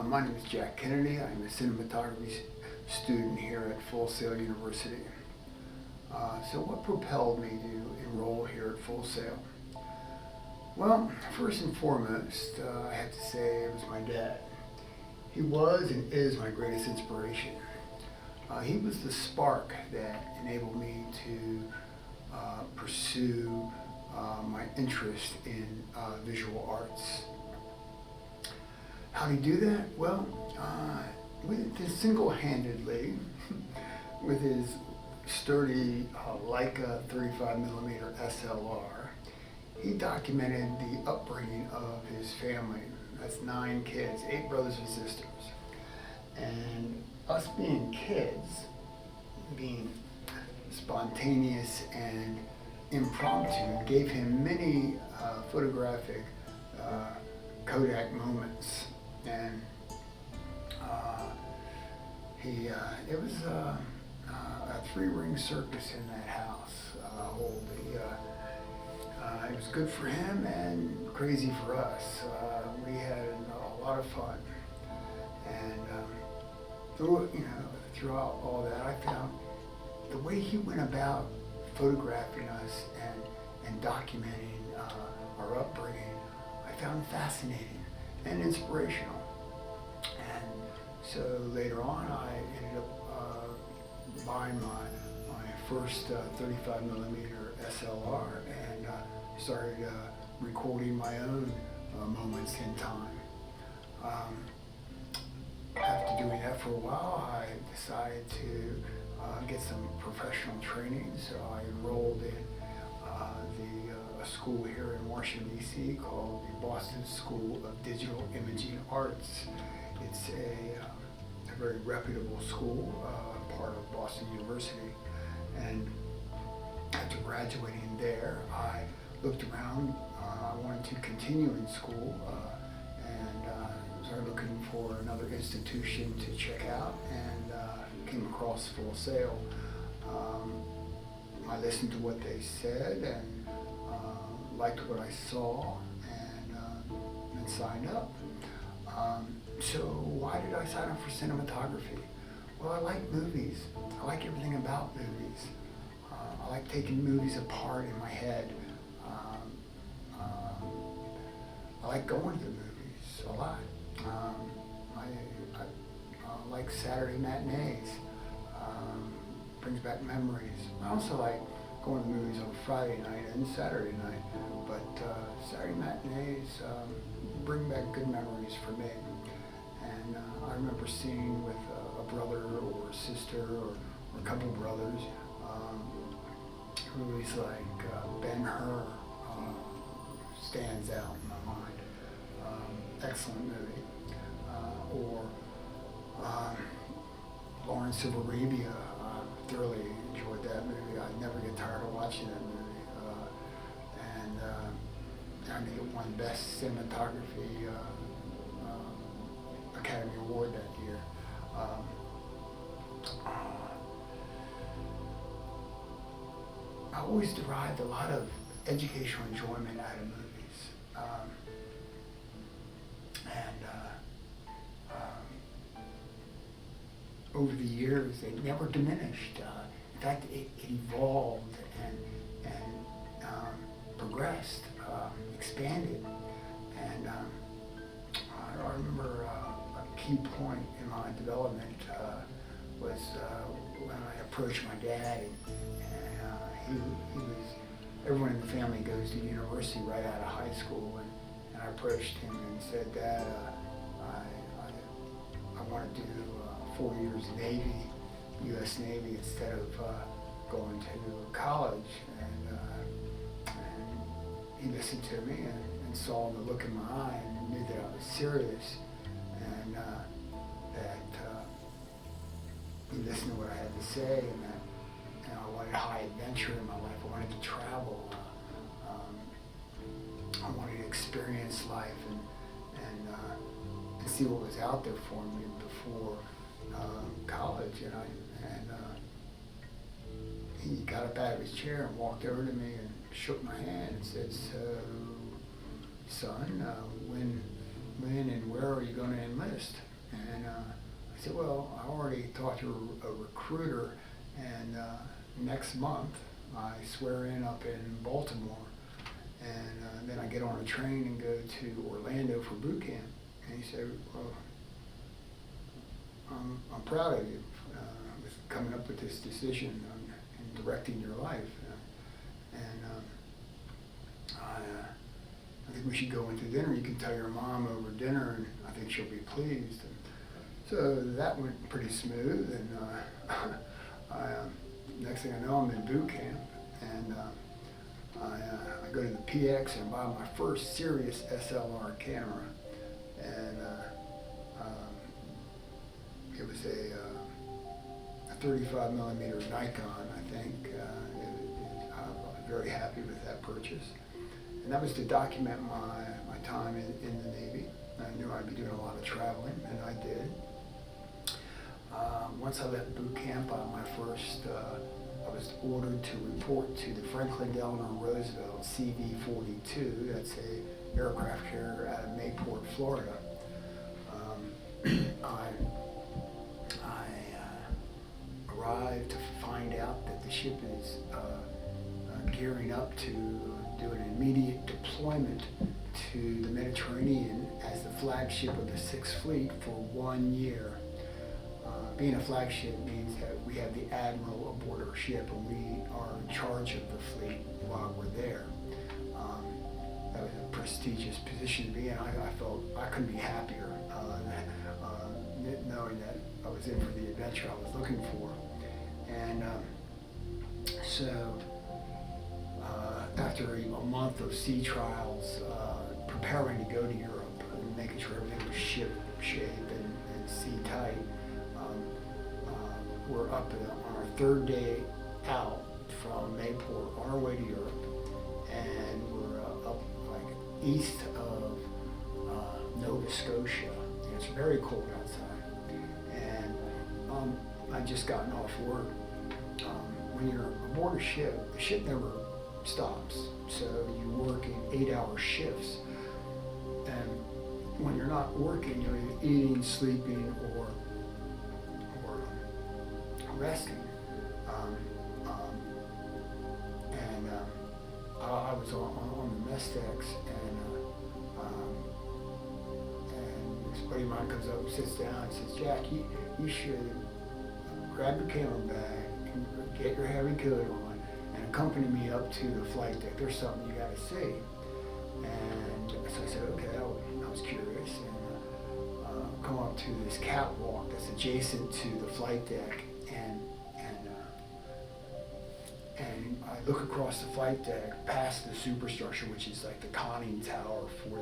My name is Jack Kennedy. I'm a cinematography student here at Full Sail University. So what propelled me to enroll here at Full Sail? Well, first and foremost, I have to say it was my dad. He was and is my greatest inspiration. He was the spark that enabled me to pursue my interest in visual arts. How did he do that? Well, single-handedly, with his sturdy Leica 35mm SLR, he documented the upbringing of his family. That's 9 kids, 8 brothers and sisters. And us being kids, being spontaneous and impromptu, gave him many photographic Kodak moments. And it was a 3-ring circus in that house. It was good for him and crazy for us. We had a lot of fun. And throughout all that, I found the way he went about photographing us and documenting our upbringing, I found fascinating and inspirational. And so later on, I ended up buying my first 35mm SLR and started recording my own moments in time. After doing that for a while, I decided to get some professional training, so I enrolled in a school here in Washington, D.C. called the Boston School of Digital Imaging Arts. It's a very reputable school, part of Boston University. And after graduating there, I looked around. I wanted to continue in school and started looking for another institution to check out, and came across Full Sail. I listened to what they said and liked what I saw and signed up. So why did I sign up for cinematography? Well, I like movies. I like everything about movies. I like taking movies apart in my head. I like going to the movies a lot. I like Saturday matinees. Brings back memories. I also like going to the movies on Friday night and Saturday night, but Saturday matinees bring back good memories for me. And I remember seeing with a brother or a sister or a couple brothers movies like Ben-Hur stands out in my mind. Excellent movie. Or Lawrence of Arabia. Thoroughly enjoyed that movie. I never get tired of watching that movie. I think it won Best Cinematography Academy Award that year. I always derived a lot of educational enjoyment out of movies. Over the years, it never diminished. In fact, it evolved and progressed, expanded. And I remember a key point in my development was when I approached my dad, and he was, everyone in the family goes to university right out of high school, and I approached him and said, Dad, I want to do 4 years Navy, U.S. Navy, instead of going to college. And he listened to me and saw the look in my eye and knew that I was serious, and that he listened to what I had to say, and that I wanted high adventure in my life. I wanted to travel. I wanted to experience life and see what was out there for me before college, and he got up out of his chair and walked over to me and shook my hand and said, "So, son, when and where are you going to enlist?" And I said, well, I already talked to a recruiter, and next month I swear in up in Baltimore, and then I get on a train and go to Orlando for boot camp. And he said, well, I'm proud of you with coming up with this decision and directing your life. I think we should go into dinner. You can tell your mom over dinner, and I think she'll be pleased. And so that went pretty smooth. And next thing I know, I'm in boot camp, and I go to the PX and buy my first serious SLR camera, and it was a 35 millimeter Nikon, I think. I was very happy with that purchase. And that was to document my time in the Navy. I knew I'd be doing a lot of traveling, and I did. Once I left boot camp, I was ordered to report to the Franklin Delano Roosevelt CV-42. That's a aircraft carrier out of Mayport, Florida. I arrived to find out that the ship is gearing up to do an immediate deployment to the Mediterranean as the flagship of the Sixth Fleet for 1 year. Being a flagship means that we have the admiral aboard our ship, and we are in charge of the fleet while we're there. That was a prestigious position to be in. I felt I couldn't be happier knowing that I was in for the adventure I was looking for. And so after a month of sea trials, preparing to go to Europe and making sure everything was ship shape and sea tight, we're up on our third day out from Mayport on our way to Europe, and we're up like east of Nova Scotia. And it's very cold outside, and I'd just gotten off work. When you're aboard a ship, the ship never stops, so you work in 8-hour shifts, and when you're not working, you're either eating, sleeping, or resting. I was on the mess decks, and this buddy of mine comes up and sits down and says, Jack, you should grab your camera bag and get your heavy coat on and accompany me up to the flight deck. There's something you gotta see. And so I said, okay, I was curious, and come up to this catwalk that's adjacent to the flight deck, and I look across the flight deck past the superstructure, which is like the conning tower for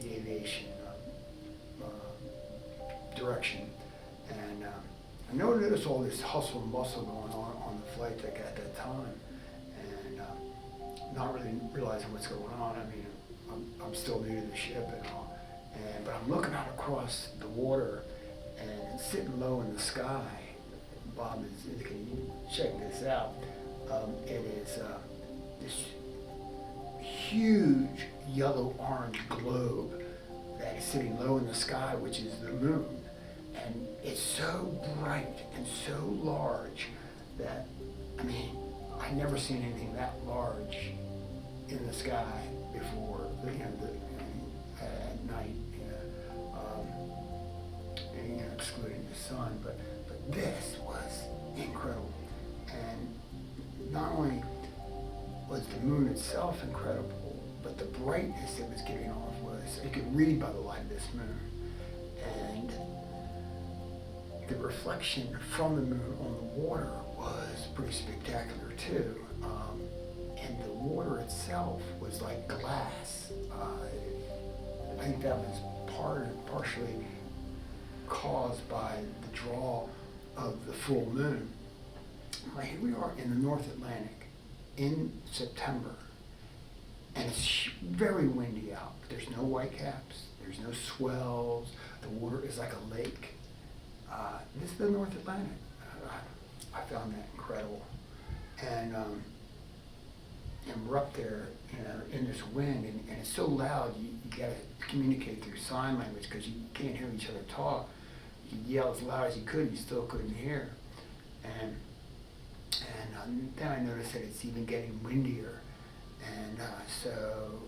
the aviation direction. And I noticed all this hustle and bustle going on the flight deck at that time, and not really realizing what's going on. I mean, I'm still new to the ship and all, but I'm looking out across the water, and it's sitting low in the sky. Bob is indicating, check this out. It is this huge yellow-orange globe that is sitting low in the sky, which is the moon. And it's so bright and so large that, I mean, I'd never seen anything that large in the sky before, at night, excluding the sun, but this was incredible. And not only was the moon itself incredible, but the brightness it was giving off was, you could read by the light of this moon. And the reflection from the moon on the water was pretty spectacular too. And the water itself was like glass. I think that was partially caused by the draw of the full moon. Well, here we are in the North Atlantic in September, and it's very windy out. There's no whitecaps, there's no swells, the water is like a lake. This is the North Atlantic. I found that incredible. And we're up there, in this wind, and it's so loud, you gotta communicate through sign language because you can't hear each other talk. You yell as loud as you could, you still couldn't hear. And then I noticed that it's even getting windier. And so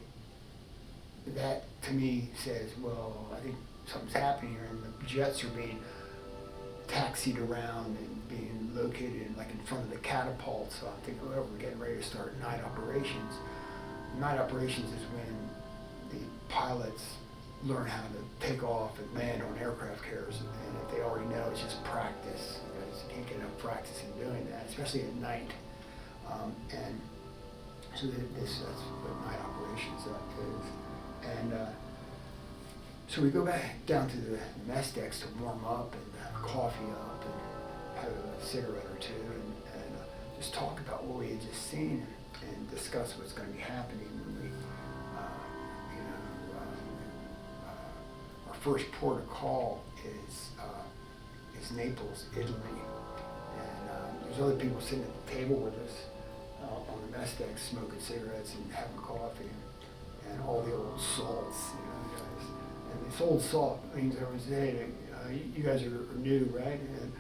that to me says, well, I think something's happening here, and the jets are being taxied around and being located in front of the catapult. So I'm thinking, well, we're getting ready to start night operations. Night operations is when the pilots learn how to take off and land on aircraft carriers, and if they already know, it's just practice, because you can't get enough practice in doing that, especially at night. And so that's what night operations is. And so we go back down to the mess decks to warm up and have coffee up and have a cigarette or two and just talk about what we had just seen and discuss what's going to be happening when we, our first port of call is Naples, Italy. And there's other people sitting at the table with us on the mess deck smoking cigarettes and having coffee and all the old salts, guys. And this old salt means I was saying, you guys are new, right? And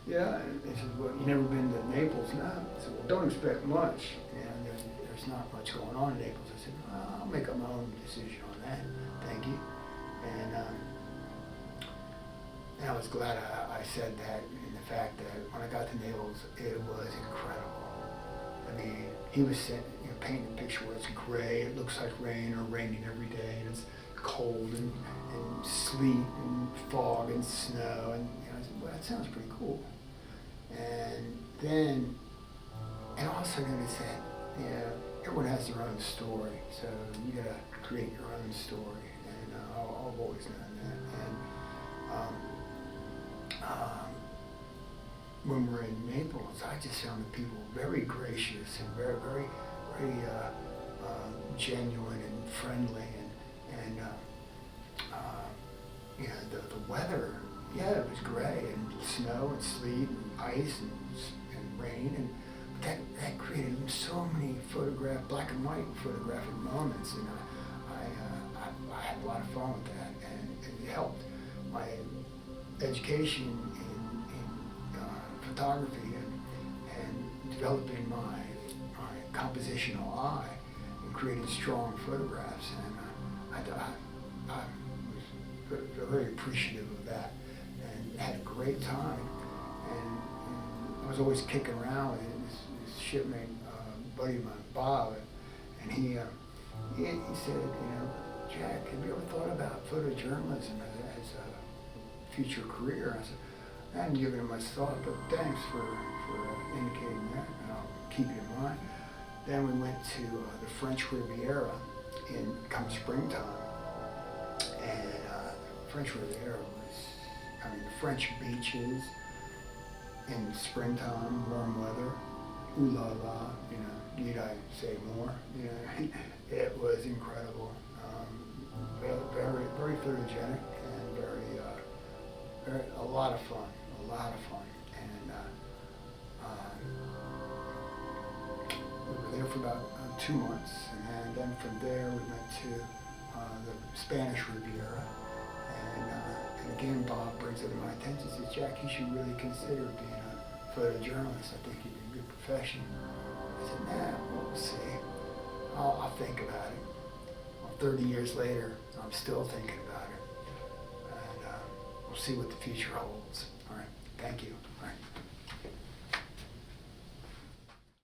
yeah, and they said, well, you never been to Naples? No. I said, well, don't expect much. And there's not much going on in Naples. I said, well, I'll make up my own decision on that. Thank you. And I was glad I said that, in the fact that when I got to Naples, it was incredible. I mean, he was painting a picture where it's gray, it looks like rain or raining every day, and it's cold and sleet and fog and snow, and I said, well, that sounds pretty cool. And then, and all of a sudden it said, everyone has their own story, so you gotta create your own story, and I've always done that. And when we're in Naples, I just found the people very gracious and very, very, very genuine and friendly, and the weather, it was gray and snow and sleet and ice and rain, and that created so many black and white photographic moments, and I had a lot of fun with that, and it helped my education in photography and developing my compositional eye and creating strong photographs, and I was very appreciative of that and had a great time, and I was always kicking around with this shipmate buddy of mine, Bob, and he said, Jack, have you ever thought about photojournalism as a future career? I said, I hadn't given it much thought, but thanks for indicating that, and I'll keep it in mind. Then we went to the French Riviera come springtime, and the French Riviera was, the French beaches in springtime, warm weather, ooh la la, need I say more? It was incredible, very, very photogenic, and very, a lot of fun, and we were there for about 2 months, and then from there we went to the Spanish Riviera, and again Bob brings it to my attention, says, Jack, you should really consider being a photojournalist. I think you'd be a good profession. I said, well, we'll see. I'll think about it. Well, 30 years later, I'm still thinking about it, and we'll see what the future holds. All right, thank you. All right.